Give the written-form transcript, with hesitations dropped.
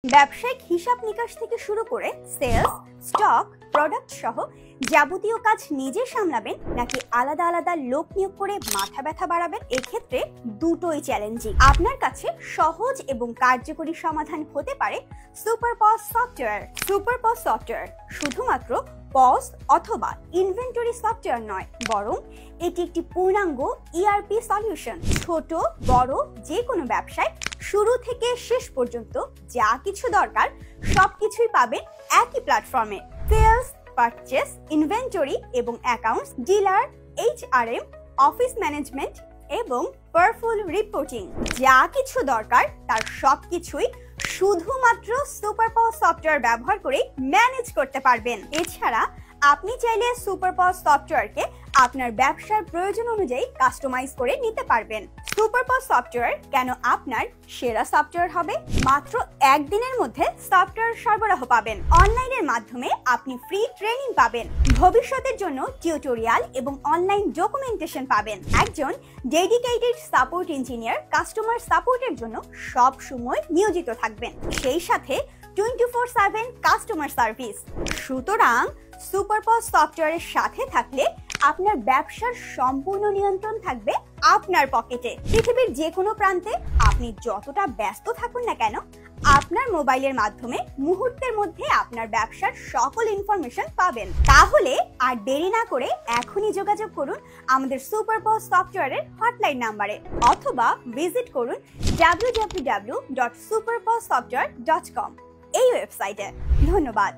ব্যবসায়িক হিসাব নিকাশ থেকে শুরু করে সেলস, স্টক, প্রোডাক্ট সহ যাবতীয় কাজ নিজে সামলাবেন নাকি আলাদা আলাদা লোক নিয়োগ করে মাথা ব্যথা বাড়াবেন? এক্ষেত্রে দুটোই চ্যালেঞ্জিং। আপনার কাছে সহজ এবং কার্যকরী সমাধান হতে পারে super POS software. Super POS software শুধুমাত্র পজ অথবা ইনভেন্টরি সফটওয়্যার নয়, বরং এটি একটি পূর্ণাঙ্গ ইআরপি সলিউশন। ছোট বড় যে কোনো ব্যবসায় শুরু থেকে শেষ পর্যন্ত যা কিছু দরকার সবকিছুই পাবেন একই প্ল্যাটফর্মে। সেলস, পারচেস, ইনভেন্টরি এবং accounts, dealer, HRM, office management এবং পারফুল রিপোর্টিং, যা কিছু দরকার তার সবকিছুই শুধুমাত্র সুপার পজ সফটওয়্যার ব্যবহার করে ম্যানেজ করতে পারবেন। এছাড়া আপনি চাইলে সুপার পজ সফটওয়্যারকে আপনার ব্যবসার প্রয়োজন অনুযায়ী কাস্টমাইজ করে নিতে পারবেন। সুপার পজ সফটওয়্যার কেন আপনার সেরা সফটওয়্যার হবে? মাত্র একদিনের মধ্যে সফটওয়্যার সরবরাহ পাবেন। অনলাইনের মাধ্যমে আপনি ফ্রি ট্রেনিং পাবেন। ভবিষ্যতের জন্য টিউটোরিয়াল এবং অনলাইন ডকুমেন্টেশন পাবেন। একজন ডেডিকেটেড সাপোর্ট ইঞ্জিনিয়ার কাস্টমার সাপোর্টের জন্য সব সময় নিয়োজিত থাকবেন, সেই সাথে 24/7 কাস্টমার সার্ভিস। সুতরাং সুপার পজ সফটওয়্যারের সাথে থাকলে আপনার ব্যবসার সম্পূর্ণ নিয়ন্ত্রণ থাকবে আপনার পকেটে। পৃথিবীর যে কোনো প্রান্তে আপনি যতটা ব্যস্ত থাকুন না কেন, আপনার মোবাইলের মাধ্যমে মুহূর্তের মধ্যে আপনার ব্যবসার সকল ইনফরমেশন পাবেন। তাহলে আর দেরি না করে এখনই যোগাযোগ করুন আমাদের সুপার পজ সফটওয়্যারের হটলাইন নাম্বারে অথবা ভিজিট করুন www.superpozsoftware.com এই ওয়েবসাইটে। ধন্যবাদ।